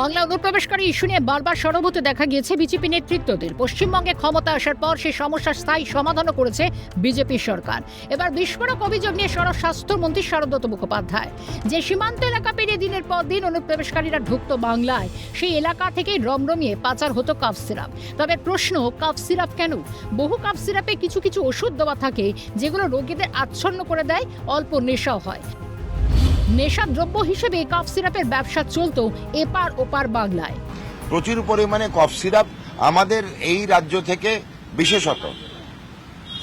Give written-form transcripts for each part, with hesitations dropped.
বাংলা অনুপ্রবেশকারী ইস্যু নিয়ে বারবার সরব হতে দেখা গিয়েছে বিজেপি নেতৃত্বদের। পশ্চিমবঙ্গে ক্ষমতা আসার পর সেই সমস্যার স্থায়ী সমাধানও করেছে বিজেপি সরকার। এবার বিস্ফোরক অভিযোগ নিয়ে সরব স্বাস্থ্যমন্ত্রী শারদত্ত মুখোপাধ্যায়। যে সীমান্ত এলাকা পেরিয়ে দিনের পর দিন অনুপ্রবেশকারীরা ঢুকত বাংলায়, সেই এলাকা থেকেই রমরমিয়ে পাচার হতো কাফ সিরাপ। তবে প্রশ্ন, কাফ সিরাপ কেন? বহু কাফ সিরাপে কিছু কিছু ওষুধ দেওয়া থাকে যেগুলো রোগীদের আচ্ছন্ন করে দেয়, অল্প নেশাও হয়। নেশা দ্রব্য হিসেবে কফ সিরাপের ব্যবসা চলত এপার ওপার বাংলায়। প্রচুর পরিমাণে কফ সিরাপ আমাদের এই রাজ্য থেকে বিশেষত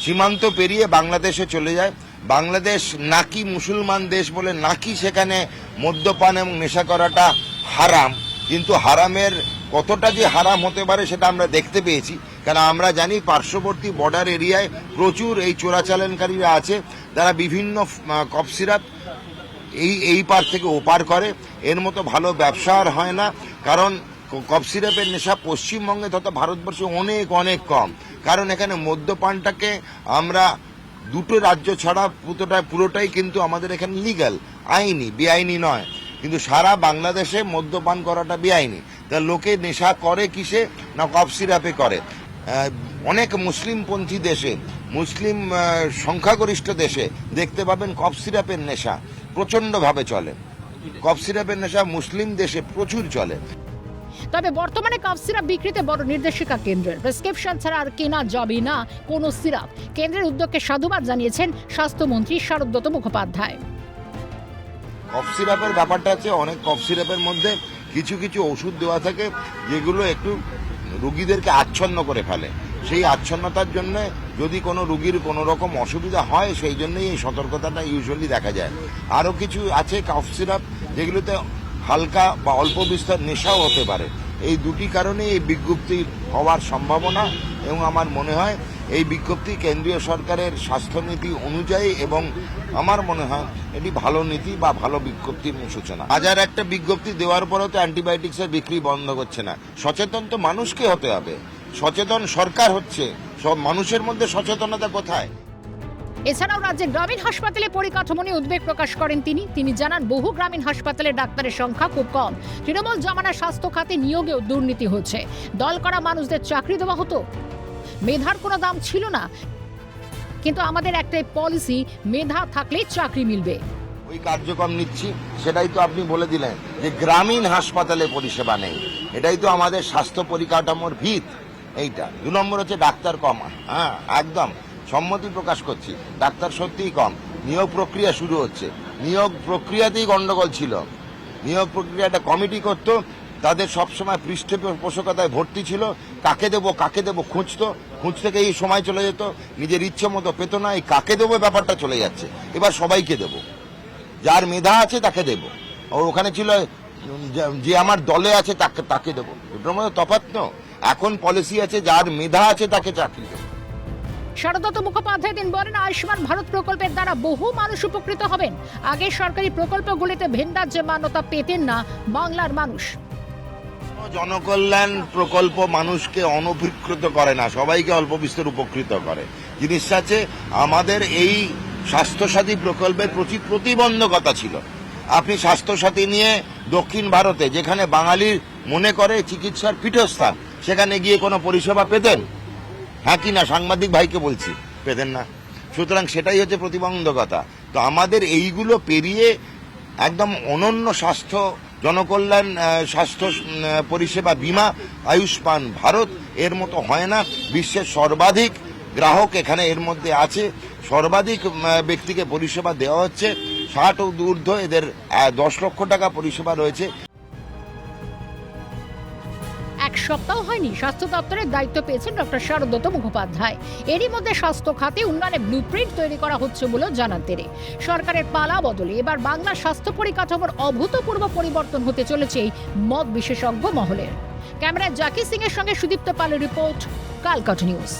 সীমান্ত পেরিয়ে বাংলাদেশে চলে যায়। বাংলাদেশ নাকি মুসলমান দেশ বলে নাকি সেখানে মদ্যপান এবং নেশা করাটা হারাম, কিন্তু হারামের কতটা যে হারাম হতে পারে সেটা আমরা দেখতে পেয়েছি। কারণ আমরা জানি পার্শ্ববর্তী বর্ডার এরিয়ায় প্রচুর এই চোরাচালানকারীরা আছে, যারা বিভিন্ন কফ সিরাপ এই পার থেকে ওপার করে। এর মতো ভালো ব্যবসা আর হয় না, কারণ কফ সিরাপের নেশা পশ্চিমবঙ্গে তথা ভারতবর্ষে অনেক অনেক কম। কারণ এখানে মদ্যপানটাকে আমরা দুটো রাজ্য ছাড়া পুরোটাই কিন্তু আমাদের এখানে লিগ্যাল, আইনি, বেআইনি নয়। কিন্তু সারা বাংলাদেশে মদ্যপান করাটা বেআইনি। তা লোকে নেশা করে কিসে? না কফ সিরাপে করে। অনেক মুসলিমপন্থী দেশে, মুসলিম সংখ্যাগরিষ্ঠ দেশে দেখতে পাবেন কফ সিরাপের নেশা প্রচন্ডভাবে চলে। কফ সিরাপের নেশা মুসলিম দেশে প্রচুর চলে। তবে বর্তমানে কফ সিরাপ বিক্রিতে বড় নির্দেশিকা কেন্দ্রের। প্রেসক্রিপশন ছাড়া আর কেনা যাবে না কোনো সিরাপ। কেন্দ্রের উদ্যোগকে সাধুবাদ জানিয়েছেন স্বাস্থ্যমন্ত্রী শারদত্ত মুখোপাধ্যায়। কফ সিরাপের ব্যাপারটা আছে, অনেক কফ সিরাপের মধ্যে কিছু কিছু ওষুধ দেওয়া থাকে যেগুলো একটু রোগীদেরকে আচ্ছন্ন করে ফেলে। সেই আচ্ছন্নতার জন্য যদি কোনো রোগীর কোনো রকম অসুবিধা হয়, সেই জন্যই এই সতর্কতাটা ইউজুয়ালি দেখা যায়। আরও কিছু আছে কফ সিরাপ যেগুলোতে হালকা বা অল্প বিস্তর নেশাও হতে পারে। এই দুটি কারণে এই বিজ্ঞপ্তি হওয়ার সম্ভাবনা, এবং আমার মনে হয় এই বিজ্ঞপ্তি কেন্দ্রীয় সরকারের স্বাস্থ্যনীতি অনুযায়ী, এবং আমার মনে হয় এটি ভালো নীতি বা ভালো বিজ্ঞপ্তির সূচনা। হাজার একটা বিজ্ঞপ্তি দেওয়ার পরেও তো অ্যান্টিবায়োটিক্সের বিক্রি বন্ধ করছে না। সচেতন তো মানুষকে হতে হবে, সচেতন সরকার হচ্ছে, সব মানুষের মধ্যে সচেতনতা কোথায়? এছাড়াও রাজ্যের গ্রামীণ হাসপাতালে পরিকাঠামো নিয়ে উদ্বেগ প্রকাশ করেন তিনি জানান, বহু গ্রামীণ হাসপাতালে ডাক্তারের সংখ্যা খুব কম। তৃণমূল জমানায় স্বাস্থ্য খাতে নিয়োগেও দুর্নীতি হচ্ছে। দল করা মানুষদের চাকরি দেওয়া হতো, মেধার কোনো দাম ছিল না। কিন্তু আমাদের একটাই পলিসি, মেধা থাকলেই চাকরি মিলবে। ওই কার্যক্রম নিচ্ছি, সেটাই তো আপনি বলে দিলেন যে গ্রামীণ হাসপাতালে পরিষেবা নেই। এটাই তো আমাদের স্বাস্থ্য পরিকাঠামোর ভিত। এইটা 2 নম্বর হচ্ছে ডাক্তার কম। হ্যাঁ, একদম সম্মতি প্রকাশ করছি, ডাক্তার সত্যিই কম। নিয়োগ প্রক্রিয়া শুরু হচ্ছে, নিয়োগ প্রক্রিয়াতেই গন্ডগোল ছিল। নিয়োগ প্রক্রিয়াটা কমিটি করত, তাদের সবসময় পৃষ্ঠপোষকতায় ভর্তি ছিল। কাকে দেবো খুঁজতে এই সময় চলে যেত, নিজের ইচ্ছে মতো পেত না। এই কাকে দেবো ব্যাপারটা চলে যাচ্ছে। এবার সবাইকে দেবো, যার মেধা আছে তাকে দেবো। ওখানে ছিল যে আমার দলে আছে তাকে দেবো। এটার মধ্যে তফাৎ না। এখন পলিসি আছে যার মেধা আছে তাকে চাকরি দেবো। শারদত্ত মুখোপাধ্যায় বলেন, আয়ুষ্মান ভারত প্রকল্পের দ্বারা বহু মানুষ উপকৃত হবেন। আগে সরকারি প্রকল্পগুলিতে ভেন্ডার যে মান্যতা পেতেন না বাংলার মানুষ। জনকল্যাণ প্রকল্প মানুষকে অনভিকৃত করে না, সবাইকে অল্প বিস্তর উপকৃত করে। জিনিসটা আছে, আমাদের এই স্বাস্থ্যসাথী প্রকল্পের প্রতিবন্ধকতা ছিল। আপনি স্বাস্থ্যসাথী নিয়ে দক্ষিণ ভারতে, যেখানে বাঙালির মনে করে চিকিৎসার পীঠস্থান, সেখানে গিয়ে কোনো পরিষেবা পেতেন? হ্যাঁ কি না? সাংবাদিক ভাইকে বলছি, পেতেন না। সুতরাং সেটাই হচ্ছে প্রতিবন্ধকতা। তো আমাদের এইগুলো পেরিয়ে একদম অনন্য স্বাস্থ্য জনকল্যাণ স্বাস্থ্য পরিষেবা বীমা আয়ুষ্মান ভারত এর মতো হয় না। বিশ্বের সর্বাধিক গ্রাহক এখানে এর মধ্যে আছে, সর্বাধিক ব্যক্তিকে পরিষেবা দেওয়া হচ্ছে। 60 ও ঊর্ধ্ব এদের 10 লক্ষ টাকা পরিষেবা রয়েছে। এক সপ্তাহ হয়নি স্বাস্থ্য দপ্তরের দায়িত্ব পেয়েছেন ডক্টর শারদত্ত মুখোপাধ্যায়। এরই মধ্যে স্বাস্থ্য খাতে উন্নয়নের ব্লুপ্রিন্ট তৈরি করা হচ্ছে বলেও জানান তিনি। সরকারের পালা বদলে এবার বাংলার স্বাস্থ্য পরিকাঠামোর অভূতপূর্ব পরিবর্তন হতে চলেছে মত বিশেষজ্ঞ মহলের। ক্যামেরায় জাকির সিং এর সঙ্গে সুদীপ্ত পালের রিপোর্ট, কালকাটা নিউজ।